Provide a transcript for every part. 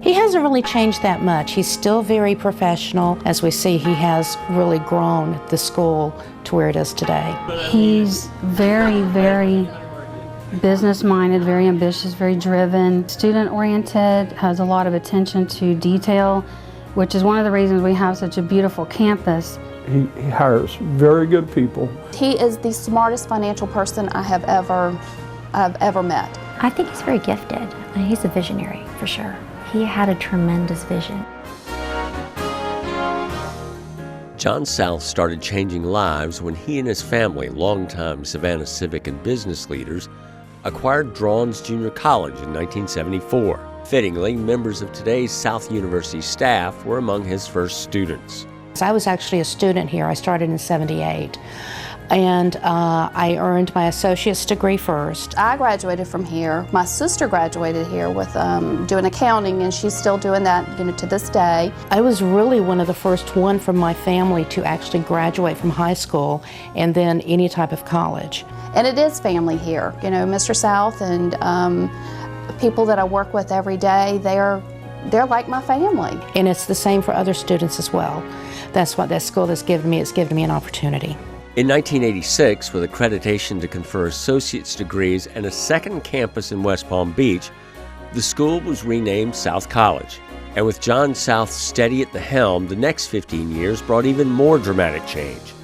He hasn't really changed that much. He's still very professional. As we see, he has really grown the school to where it is today. He's very, very business-minded, very ambitious, very driven, student-oriented, has a lot of attention to detail, which is one of the reasons we have such a beautiful campus. He hires very good people. He is the smartest financial person I have ever met. I think he's very gifted. He's a visionary, for sure. He had a tremendous vision. John South started changing lives when he and his family, longtime Savannah civic and business leaders, acquired Drawns Junior College in 1974. Fittingly, members of today's South University staff were among his first students. I was actually a student here. I started in '78. And I earned my associate's degree first. I graduated from here. My sister graduated here with doing accounting, and she's still doing that, to this day. I was really one of the first one from my family to actually graduate from high school and then any type of college. And it is family here. Mr. South and people that I work with every day, they're like my family. And it's the same for other students as well. That's what that school has given me. It's given me an opportunity. In 1986, with accreditation to confer associate's degrees and a second campus in West Palm Beach, the school was renamed South College. And with John South steady at the helm, the next 15 years brought even more dramatic change.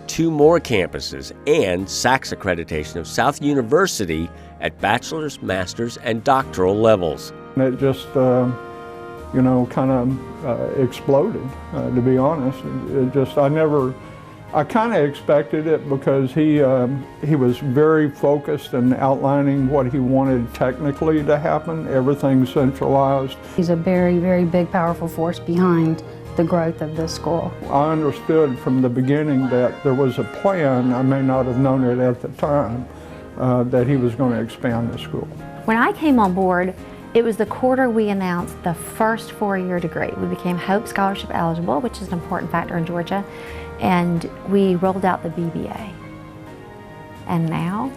2 more campuses and SACS accreditation of South University at bachelor's, master's, and doctoral levels. It just, kind of exploded, to be honest. I kind of expected it because he was very focused in outlining what he wanted technically to happen, everything centralized. He's a very, very big, powerful force behind the growth of this school. I understood from the beginning that there was a plan, I may not have known it at the time, that he was going to expand the school. When I came on board, it was the quarter we announced the first 4-year degree. We became Hope Scholarship eligible, which is an important factor in Georgia, and we rolled out the BBA. And now,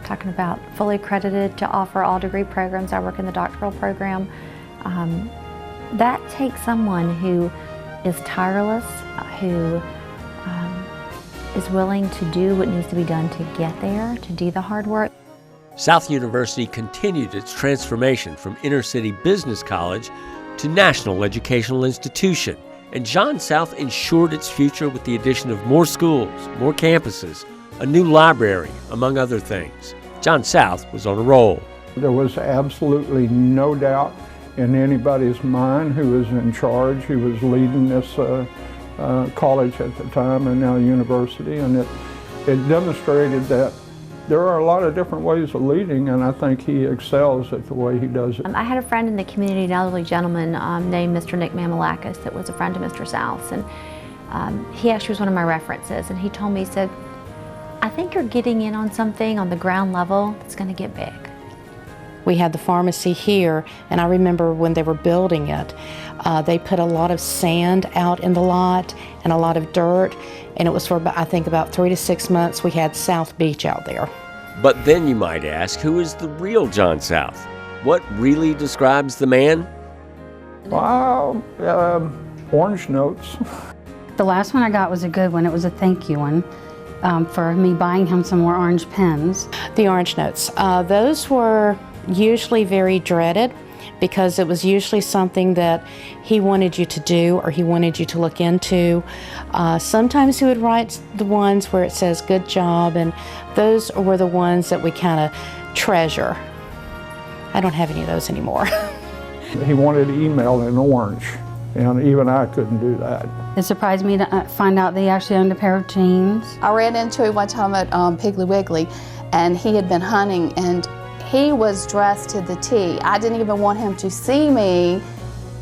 talking about fully accredited to offer all degree programs. I work in the doctoral program. That takes someone who is tireless, who is willing to do what needs to be done to get there, to do the hard work. South University continued its transformation from inner-city business college to national educational institution, and John South ensured its future with the addition of more schools, more campuses, a new library, among other things. John South was on a roll. There was absolutely no doubt in anybody's mind who was in charge, who was leading this college at the time and now university, and it demonstrated that there are a lot of different ways of leading, and I think he excels at the way he does it. I had a friend in the community, an elderly gentleman named Mr. Nick Mamalakis that was a friend of Mr. South's, and he actually was one of my references, and he told me, he said, I think you're getting in on something on the ground level that's going to get big. We had the pharmacy here, and I remember when they were building it, they put a lot of sand out in the lot and a lot of dirt, and it was for, I think, about 3 to 6 months we had South Beach out there. But then you might ask, who is the real John South? What really describes the man? Wow, orange notes. The last one I got was a good one. It was a thank you one for me buying him some more orange pens. The orange notes, those were usually very dreaded because it was usually something that he wanted you to do or he wanted you to look into. Sometimes he would write the ones where it says good job, and those were the ones that we kind of treasure. I don't have any of those anymore. He wanted email in orange, and even I couldn't do that. It surprised me to find out they actually owned a pair of jeans. I ran into him one time at Piggly Wiggly, and he had been hunting, and he was dressed to the T. I didn't even want him to see me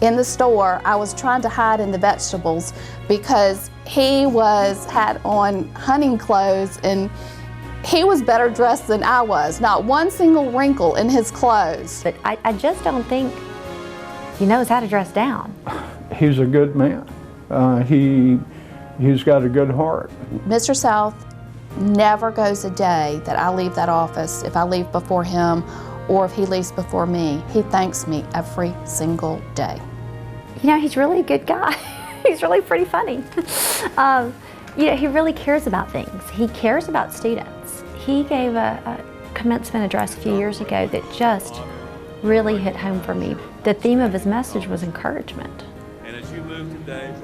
in the store. I was trying to hide in the vegetables because he had on hunting clothes, and he was better dressed than I was. Not one single wrinkle in his clothes. But I just don't think he knows how to dress down. He's a good man. He's got a good heart. Mr. South never goes a day that I leave that office, if I leave before him, or if he leaves before me, he thanks me every single day. You know, he's really a good guy. He's really pretty funny. You know, he really cares about things. He cares about students. He gave a commencement address a few years ago that just really hit home for me. The theme of his message was encouragement.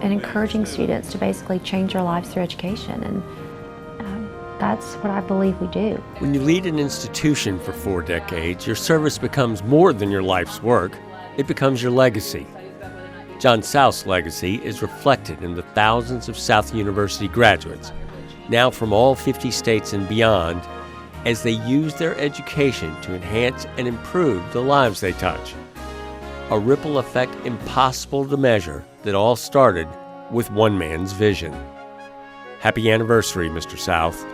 And encouraging students to basically change their lives through education. And that's what I believe we do. When you lead an institution for 4 decades, your service becomes more than your life's work. It becomes your legacy. John South's legacy is reflected in the thousands of South University graduates, now from all 50 states and beyond, as they use their education to enhance and improve the lives they touch. A ripple effect impossible to measure that all started with one man's vision. Happy anniversary, Mr. South.